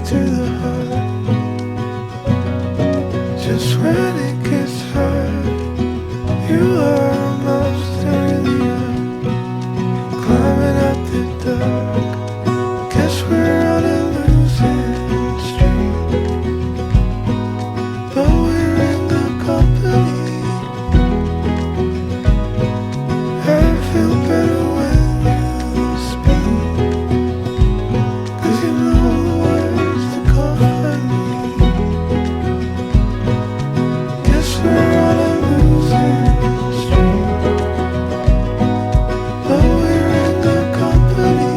to the heart. Just when it gets hard, you are almost earlier, climbing up the dark. Guess we're on a losing streak, but we're in the company. I feel better when you speak, 'cause you know the words to comfort me. Guess we're on a losing streak, but we're in the company.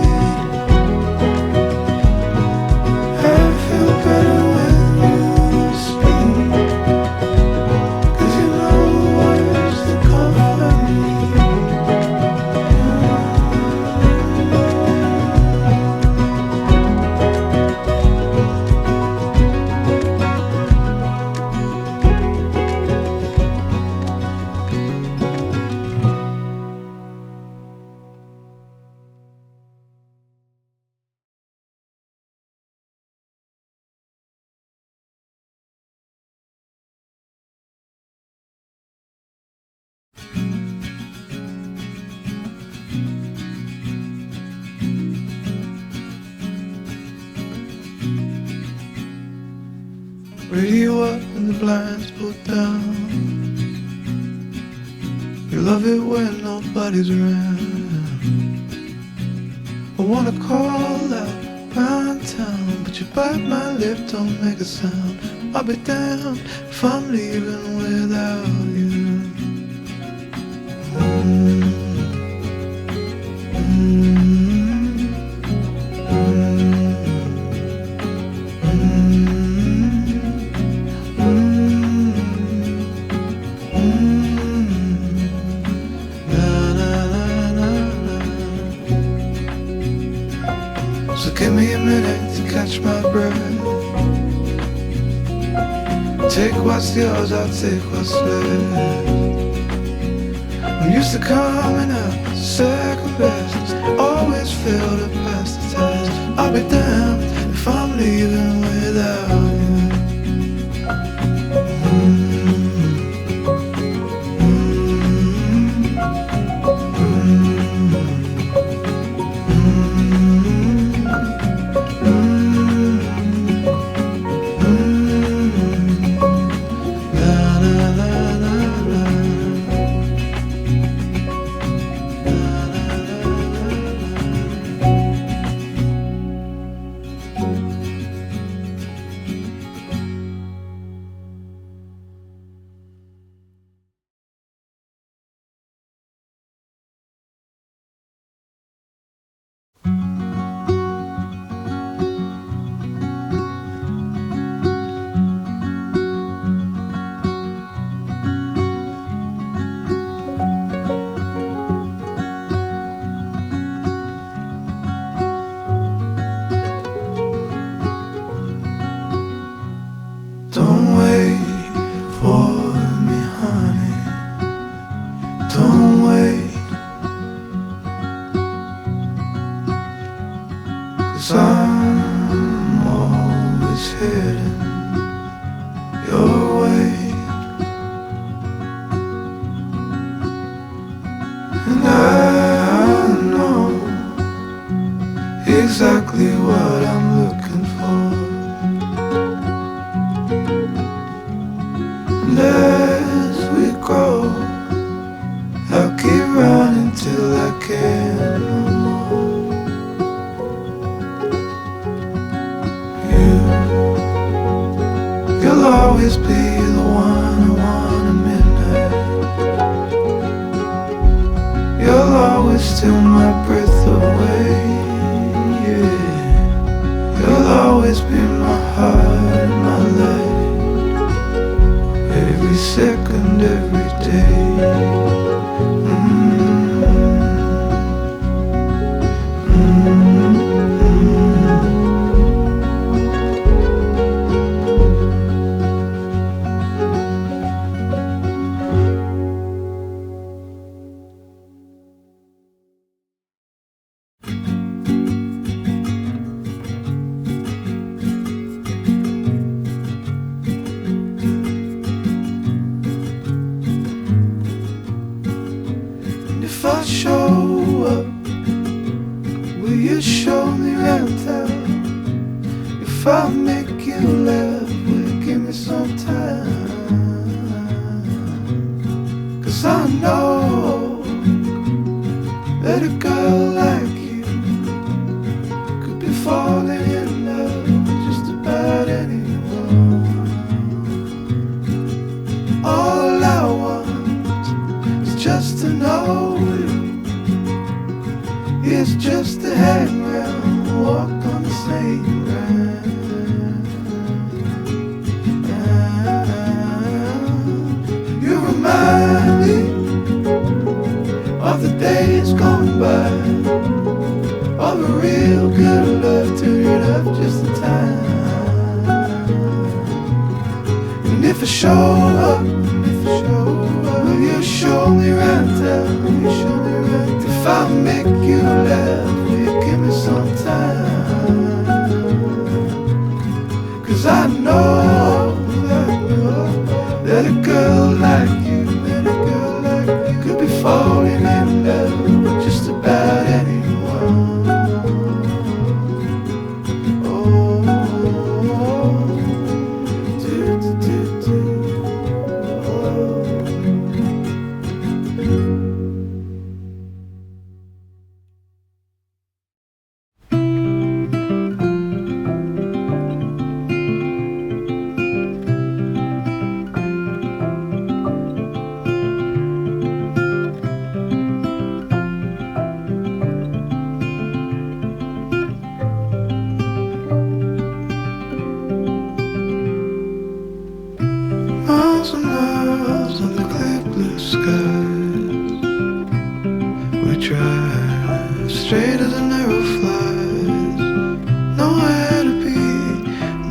I feel better when you speak, 'cause you know the words to comfort me. Radio up and the blinds pulled down. You love it when nobody's around. I wanna call out round town, but you bite my lip, don't make a sound. I'll be damned if I'm leaving without you. So give me a minute to catch my breath. Take what's yours, I'll take what's left. I'm used to coming up second best, always fail to pass the test. I'll be damned if I'm leaving without you. Don't wait for me, honey. Don't wait, 'cause I'm always heading your way. And I know exactly what I'm looking for. And as we grow, I'll keep running till I can't no more. You'll always be the one I want at midnight. You'll always steal my breath away, yeah. You'll always be my heart and my life, every second, every day. If I make you laugh, will you give me some time? 'Cause I know that a girl like you could be falling in love with just about anyone. All I want is just to know you. It's just to hang around, walk on the same ground. You remind me of the days gone by, of a real good love to your love just in time. And if I show up, will you show me right down? If I make you laugh, will you give me some time? 'Cause I know that a girl like you could be falling in love with just about anyone. Miles and miles on the clear blue skies, we drive straight as a narrow flies. Nowhere to be,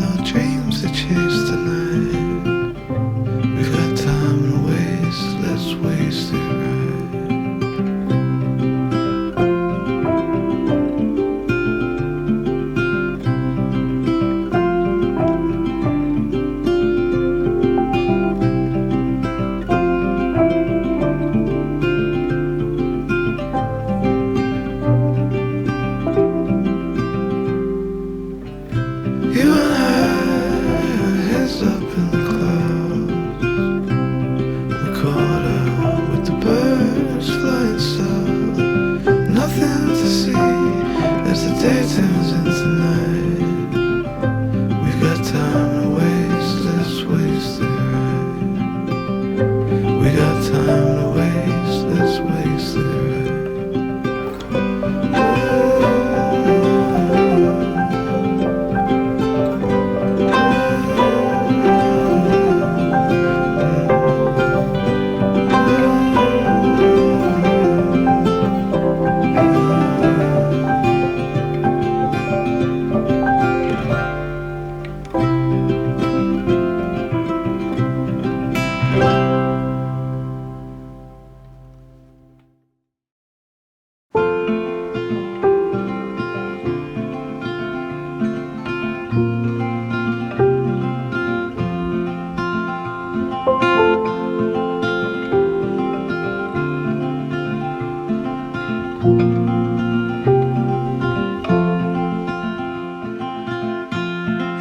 no dreams to chase tonight. We've got time to waste, let's waste it right. You and I, heads up in the clouds, we caught up with the birds flying south. Nothing to see as the day turns into night. We've got time to waste, let's waste it right. We got time to waste, let's waste it right.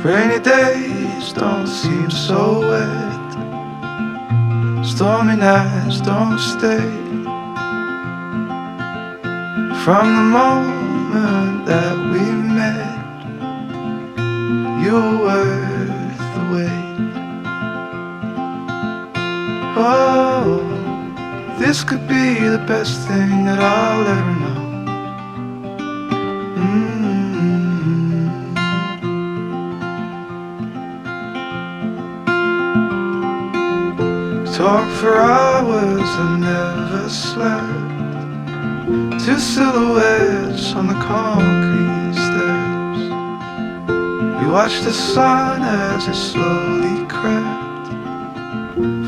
Rainy days don't seem so wet, stormy nights don't stay. From the moment that we met, you were worth the wait. Oh, this could be the best thing that I'll ever know. Talk for hours and never slept. Two silhouettes on the concrete steps. We watched the sun as it slowly crept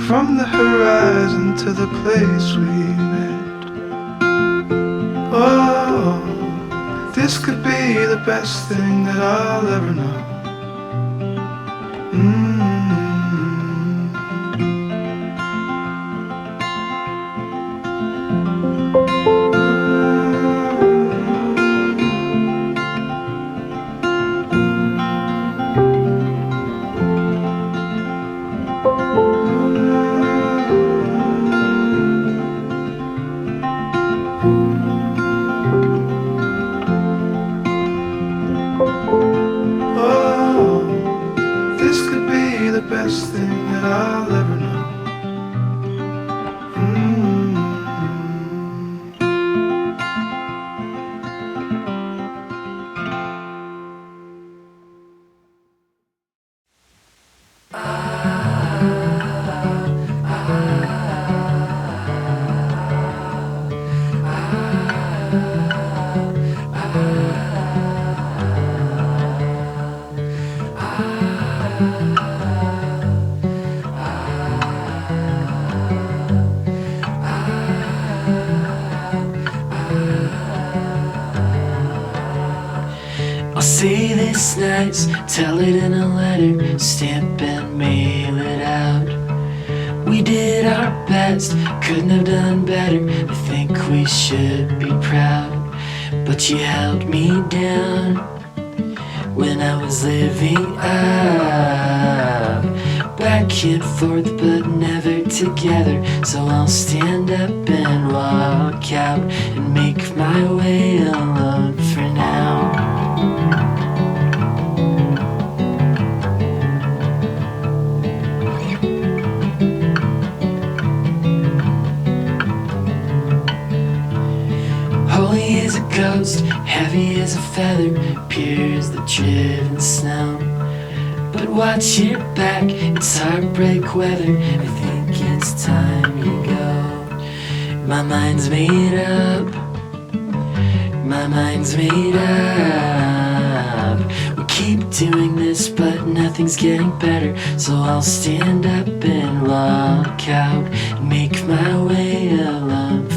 from the horizon to the place we met. Oh, this could be the best thing that I'll ever know. was nice, tell it in a letter, stamp and mail it out. We did our best, couldn't have done better, I think we should be proud. But you held me down when I was living up, back and forth but never together. So I'll stand up and walk out and make my way alone for now. Holy as a ghost, heavy as a feather, pure as the driven snow. But watch your back, it's heartbreak weather, I think it's time you go. My mind's made up, my mind's made up. We keep doing this but nothing's getting better. So I'll stand up and walk out and make my way alone